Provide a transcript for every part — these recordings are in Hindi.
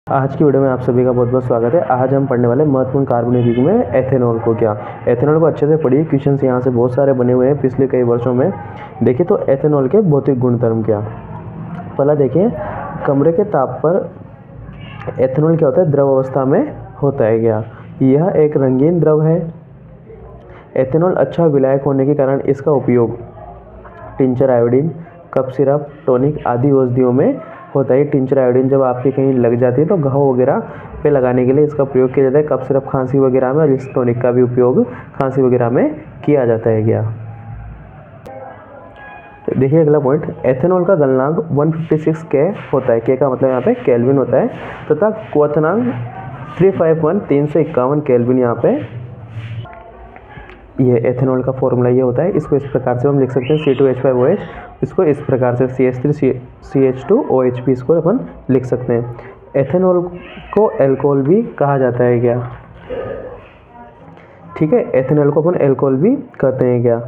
आज की वीडियो में आप सभी का बहुत बहुत स्वागत है। आज हम पढ़ने वाले महत्वपूर्ण कार्बनिक युग्म में एथेनॉल को। क्या एथेनॉल को अच्छे से पढ़िए, क्वेश्चंस यहाँ से बहुत सारे बने हुए हैं पिछले कई वर्षों में। देखिए तो एथेनॉल के भौतिक गुणधर्म क्या। पहला देखिए, कमरे के ताप पर एथेनॉल क्या होता है, द्रव अवस्था में होता है। क्या यह एक रंगीन द्रव है। एथेनॉल अच्छा विलायक होने के कारण इसका उपयोग tincture iodine, cough syrup, tonic आदि औषधियों में होता है। टिंचर आयोडीन जब आपके कहीं लग जाती है तो घाव वगैरह पे लगाने के लिए इसका प्रयोग किया जाता है। कफ सिरप खांसी वगैरह में, और इस टॉनिक का भी उपयोग खांसी वगैरह में किया जाता है। क्या देखिए अगला पॉइंट, एथेनॉल का गलनांक 156 के होता है। के का मतलब यहाँ पे केल्विन होता है, तथा क्वथनांक 351 केल्विन यहाँ पे ये एथेनॉल का फॉर्मूला ये होता है। इसको इस प्रकार से हम लिख सकते हैं C2H5OH, इसको इस प्रकार से CH3CH2OH भी इसको अपन लिख सकते हैं। एथेनॉल को अल्कोहल भी कहा जाता है। क्या ठीक है, एथेनॉल को अपन अल्कोहल भी कहते हैं। क्या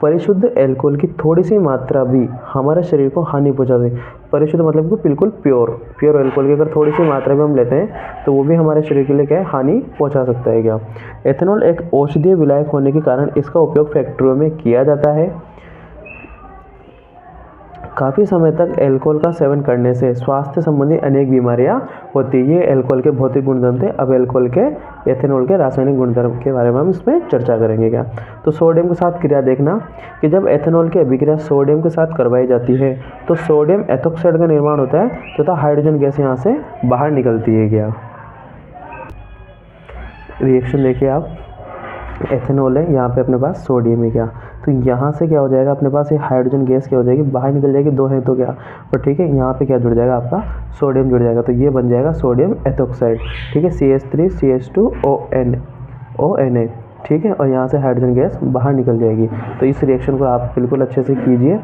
परिशुद्ध अल्कोहल की थोड़ी सी मात्रा भी हमारे शरीर को हानि पहुंचाती है। परिशुद्ध मतलब कि बिल्कुल प्योर अल्कोहल की अगर थोड़ी सी मात्रा में हम लेते हैं तो वो भी हमारे शरीर के लिए क्या है, हानि पहुंचा सकता है। क्या एथेनॉल एक औषधीय विलायक होने के कारण इसका उपयोग फैक्ट्रियों में किया जाता है। काफ़ी समय तक अल्कोहल का सेवन करने से स्वास्थ्य संबंधी अनेक बीमारियां होती है। ये अल्कोहल के भौतिक गुणधर्म थे। अब अल्कोहल के एथेनॉल के रासायनिक गुणधर्म के बारे में हम इसमें चर्चा करेंगे। क्या तो सोडियम के साथ क्रिया देखना कि जब एथेनॉल की अभिक्रिया सोडियम के साथ करवाई जाती है तो सोडियम एथोक्साइड का निर्माण होता है तथा हाइड्रोजन गैस यहाँ से बाहर निकलती है। क्या रिएक्शन देखिए आप, एथेनॉल है, यहाँ पे अपने पास सोडियम है। क्या तो यहाँ से क्या हो जाएगा, अपने पास ये हाइड्रोजन गैस क्या हो जाएगी, बाहर निकल जाएगी। दो है तो क्या, और ठीक है यहाँ पे क्या जुड़ जाएगा, आपका सोडियम जुड़ जाएगा। तो ये बन जाएगा सोडियम एथोक्साइड। ठीक है, CH3CH2ONA। ठीक है, और यहाँ से हाइड्रोजन गैस बाहर निकल जाएगी। तो इस रिएक्शन को आप बिल्कुल अच्छे से कीजिए।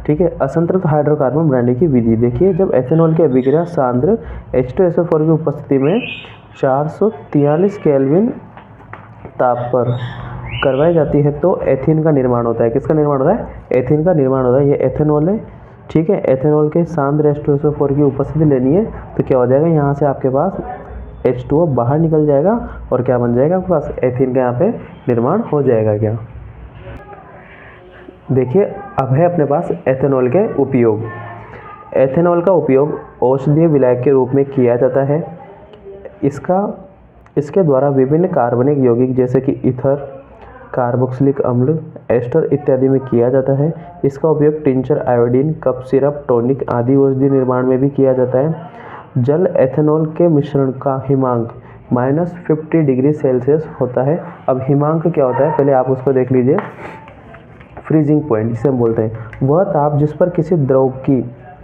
ठीक है, असंतृप्त हाइड्रोकार्बन बनाने की विधि देखिए। जब एथेनॉल की अभिक्रिया सांद्र H2SO4 की उपस्थिति में 443 केल्विन ताप पर करवाई जाती है तो एथीन का निर्माण होता है। किसका निर्माण होता है, एथीन का निर्माण होता है। ये एथेनॉल है। ठीक है, एथेनॉल के सांद्र H2SO4 की उपस्थिति लेनी है तो क्या हो जाएगा, यहाँ से आपके पास H2O बाहर निकल जाएगा और क्या बन जाएगा, आपके पास एथीन का यहाँ पे निर्माण हो जाएगा। क्या देखिए अब है अपने पास एथेनॉल के उपयोग। एथेनॉल का उपयोग औषधीय विलायक के रूप में किया जाता है। इसके द्वारा विभिन्न कार्बनिक यौगिक जैसे कि ईथर, कार्बोक्सिलिक अम्ल, एस्टर इत्यादि में किया जाता है। इसका उपयोग tincture iodine, cough syrup, tonic आदि औषधि निर्माण में भी किया जाता है। जल एथेनॉल के मिश्रण का हिमांक -50 डिग्री सेल्सियस होता है। अब हिमांक क्या होता है, पहले आप उसको देख लीजिए। फ्रीजिंग पॉइंट जिसे हम बोलते हैं, वह ताप जिस पर किसी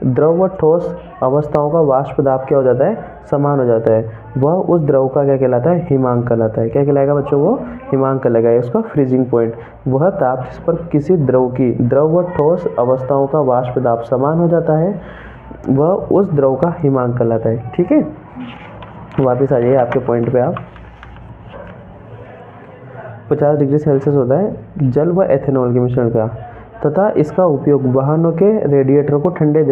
द्रव व ठोस अवस्थाओं का वाष्प दाब क्या हो जाता है, समान हो जाता है। वह उस द्रव का क्या कहलाता है, हिमांक कहलाता है। क्या कहलाएगा बच्चों, वो हिमांक कहलाएगा। उसका फ्रीजिंग पॉइंट, वह ताप जिस पर किसी द्रव व ठोस अवस्थाओं का वाष्प दाब समान हो जाता है, वह उस द्रव का हिमांक कहलाता है। ठीक है, वापस आ जाइए आपके पॉइंट पे आप। 50 डिग्री सेल्सियस होता है जल व एथेनॉल के मिश्रण का, तथा इसका उपयोग वाहनों के रेडिएटर को ठंडे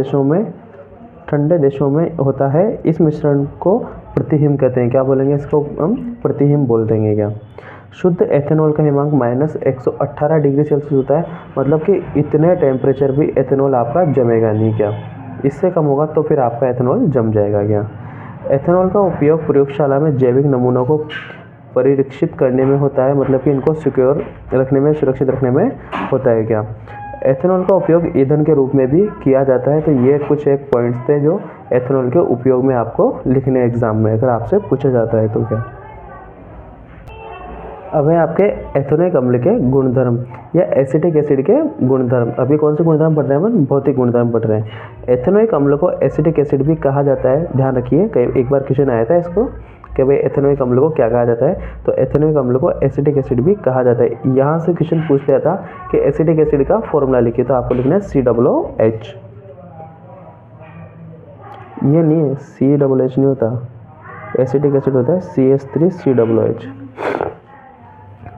देशों में होता है। इस मिश्रण को प्रतिहिम कहते हैं। क्या बोलेंगे, इसको हम प्रतिहिम बोल देंगे। क्या शुद्ध एथेनॉल का हिमांक -118 डिग्री सेल्सियस होता है। मतलब कि इतने टेम्परेचर भी एथेनॉल आपका जमेगा नहीं। क्या इससे कम होगा तो फिर आपका एथेनॉल जम जाएगा। क्या एथेनॉल का उपयोग प्रयोगशाला में जैविक नमूनों को परीक्षित करने में होता है। मतलब कि इनको सिक्योर रखने में, सुरक्षित रखने में होता है। क्या एथेनॉल का उपयोग ईंधन के रूप में भी किया जाता है। तो ये कुछ एक पॉइंट्स थे जो एथेनॉल के उपयोग में आपको लिखने एग्जाम में अगर आपसे पूछा जाता है तो। क्या अब है आपके एथेनॉइक अम्ल के गुणधर्म या एसिटिक एसिड के गुणधर्म। अभी कौन से गुणधर्म पढ़ रहे हैं हम, भौतिक गुणधर्म पढ़ रहे हैं। एथेनॉइक अम्ल को एसिटिक एसिड भी कहा जाता है। ध्यान रखिए, एक बार क्वेश्चन आया था इसको कि भाई एथेनॉइक अम्ल को क्या कहा जाता है, तो एथेनॉइक अम्ल को एसिटिक एसिड भी कहा जाता है। यहाँ से क्वेश्चन पूछ लिया था कि एसिटिक एसिड का फॉर्मूला लिखिए, तो आपको लिखना है COOH। ये नहीं है, COOH नहीं होता, एसिटिक एसिड होता है CH3COOH।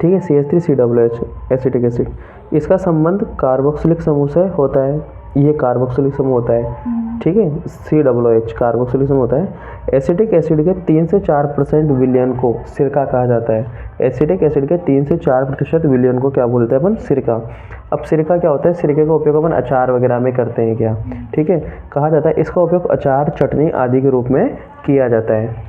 ठीक है, CH3COOH एसिटिक एसिड। इसका संबंध कार्बोक्सिलिक समूह से होता है। ये कार्बोक्सिलिक समूह होता है, ठीक है, COOH कार्बोक्सिलिक समूह होता है। एसिटिक एसिड के 3 से 4% विलयन को सिरका कहा जाता है। एसिटिक एसिड के 3 से 4% विलयन को क्या बोलते हैं अपन? सिरका। अब सिरका क्या होता है? सिरके का उपयोग अपन अचार वगैरह में करते हैं क्या, ठीक है, कहा जाता है। इसका उपयोग अचार, चटनी आदि के रूप में किया जाता है।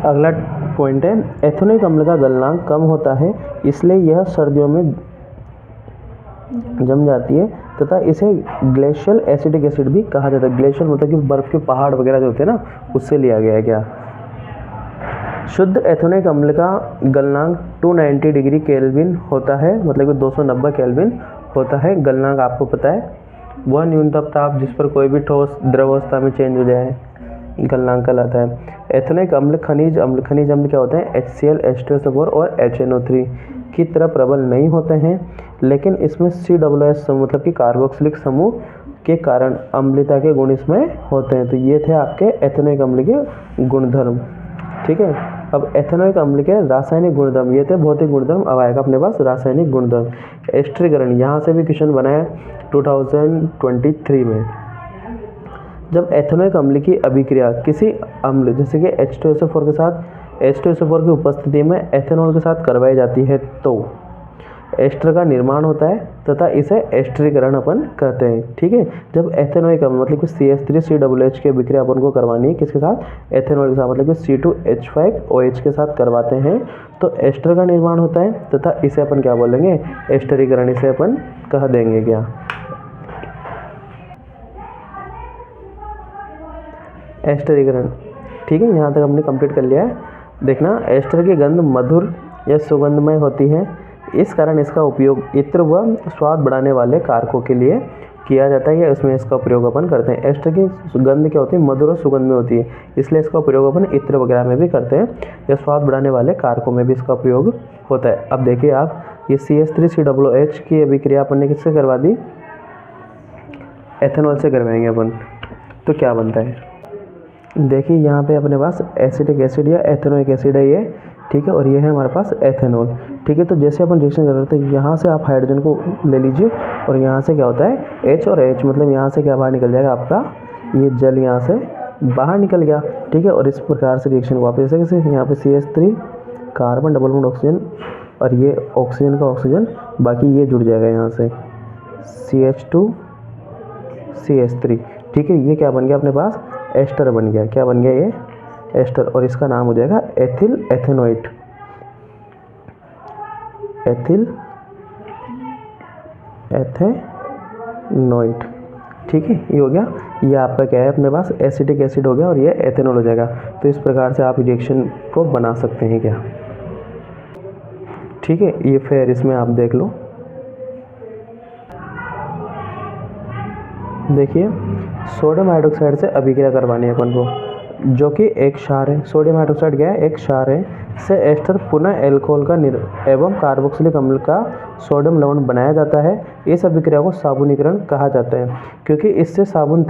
अगला पॉइंट है, एथेनोइक अम्ल का गलनांक कम होता है, इसलिए यह सर्दियों में जम जाती है तथा इसे ग्लेशियल एसिटिक एसिड भी कहा जाता है। ग्लेशियल मतलब कि बर्फ के पहाड़ वगैरह जो होते हैं ना, उससे लिया गया है क्या। शुद्ध एथेनोइक अम्ल का गलनांक 290 डिग्री केल्विन होता है, मतलब कि 290 केल्विन होता है। गलनांक आपको पता है, वह न्यूनतम ताप जिस पर कोई भी ठोस द्रवावस्था में चेंज हो जाए गलनांक कहलाता है। एथेनोइक अम्ल खनिज अम्ल क्या होते हैं? HCl, H2SO4 और HNO3 की तरह प्रबल नहीं होते हैं, लेकिन इसमें COOH समूह मतलब कि कार्बोक्सिलिक समूह के कारण अम्लता के गुण इसमें होते हैं। तो ये थे आपके एथेनोइक अम्ल के गुणधर्म, ठीक है। अब एथेनोइक अम्ल के रासायनिक गुणधर्म, ये थे भौतिक गुणधर्म। अब आएगा अपने पास रासायनिक गुणधर्म। एस्टरीकरण, यहाँ से भी क्वेश्चन बना है 2023 में। जब एथेनोइक अम्ल की अभिक्रिया किसी अम्ल जैसे कि H2SO4 के साथ H2SO4 की उपस्थिति में एथेनॉल के साथ करवाई जाती है तो एस्टर का निर्माण होता है तथा इसे एस्टरीकरण अपन कहते हैं, ठीक है। जब एथेनोइक अम्ल मतलब कि CH3COOH की अभिक्रिया अपन को करवानी है किसके साथ? एथेनॉल के साथ, मतलब कि C2H5OH के साथ करवाते हैं तो एस्टर का निर्माण होता है तथा इसे अपन क्या बोलेंगे? एस्टरीकरण, इसे अपन कह देंगे क्या? एस्टरीकरण, ठीक है। यहाँ तक हमने कंप्लीट कर लिया है। देखना, एस्टर की गंध मधुर या सुगंधमय होती है, इस कारण इसका उपयोग इत्र व स्वाद बढ़ाने वाले कारकों के लिए किया जाता है या इसमें इसका प्रयोग अपन करते हैं। एस्टर की गंध क्या होती है? मधुर और सुगंध में होती है, इसलिए इसका प्रयोग अपन इत्र वगैरह में भी करते हैं या स्वाद बढ़ाने वाले कारकों में भी इसका प्रयोग होता है। अब देखिए आप, ये CH3COOH की अभिक्रिया अपन ने किससे करवा दी? एथेनॉल से करवाएंगे अपन, तो क्या बनता है? देखिए यहाँ पे अपने पास एसिटिक एसिड या एथेनोइक एसिड है ये, ठीक है, और ये है हमारे पास एथेनॉल, ठीक है। तो जैसे अपन रिएक्शन कर रहे थे, यहाँ से आप हाइड्रोजन को ले लीजिए और यहाँ से क्या होता है? H और H, मतलब यहाँ से क्या बाहर निकल जाएगा आपका? ये जल यहाँ से बाहर निकल गया, ठीक है। और इस प्रकार से रिएक्शन वापस कैसे? यहाँ पे CH3 carbon double bond oxygen और ये ऑक्सीजन का ऑक्सीजन, बाकी ये जुड़ जाएगा यहाँ से CH2 CH3, ठीक है। ये क्या बन गया अपने पास? एस्टर बन गया। क्या बन गया? ये एस्टर, और इसका नाम हो जाएगा एथिल एथेनोइट। एथिल एथेनोइट, ठीक है, ये हो गया। ये आपका क्या है अपने पास? एसिटिक एसिड हो गया और ये एथेनॉल हो जाएगा। तो इस प्रकार से आप रिएक्शन को बना सकते हैं क्या, ठीक है। ये फिर इसमें आप देख लो, देखिए सोडियम हाइड्रोक्साइड से अभिक्रिया करवानी है अपन को, जो कि एक क्षार है। सोडियम हाइड्रोक्साइड क्या है? एक क्षार है। से एस्टर पुनः एल्कोहल का एवं कार्बोक्सिलिक अम्ल का सोडियम लवण बनाया जाता है। इस अभिक्रिया को साबुनीकरण कहा जाता है, क्योंकि इससे साबुन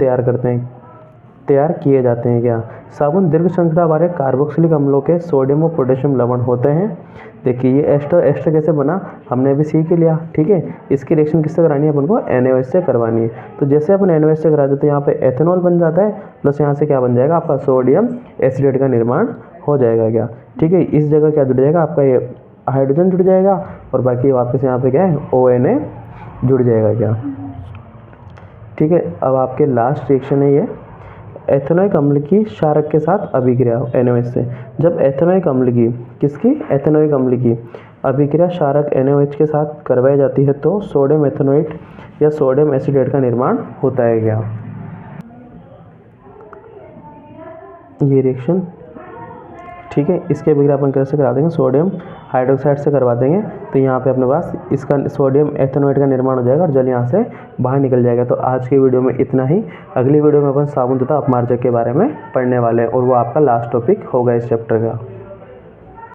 तैयार किए जाते हैं क्या? साबुन दीर्घ श्रृंखला वाले कार्बोक्सिलिक अम्लों के सोडियम और पोटेशियम लवण होते हैं। देखिए ये एस्टर कैसे बना, हमने अभी सीख ही लिया, ठीक है। इसकी रिएक्शन किससे करानी है अपन को? NaOH से करवानी है। तो जैसे अपन NaOH से करा देते हैं, यहाँ पे एथेनॉल बन जाता है, प्लस यहाँ से क्या बन जाएगा? आपका सोडियम एसिडेट का निर्माण हो जाएगा क्या, ठीक है। इस जगह क्या जुड़ जाएगा? आपका ये हाइड्रोजन जुड़ जाएगा और बाकी वापस यहाँ पे क्या है? ONA जुड़ जाएगा क्या, ठीक है। अब आपके लास्ट रिएक्शन है ये एथेनोइक अम्ल की क्षारक के साथ अभिक्रिया NaOH से। जब एथेनोइक अम्ल की एथेनोइक अम्ल की अभिक्रिया क्षारक NaOH के साथ करवाई जाती है तो सोडियम एथेनोइट या सोडियम एसिडेट का निर्माण होता है क्या? ये रिएक्शन, ठीक है। इसके अभिक्रिया अपन कैसे करा देंगे? सोडियम हाइड्रोक्साइड से करवा देंगे, तो यहाँ पे अपने पास इसका सोडियम एथेनोइट का निर्माण हो जाएगा और जल यहाँ से बाहर निकल जाएगा। तो आज की वीडियो में इतना ही। अगली वीडियो में अपन साबुन तथा अपमार्जक के बारे में पढ़ने वाले हैं और वो आपका लास्ट टॉपिक होगा इस चैप्टर का।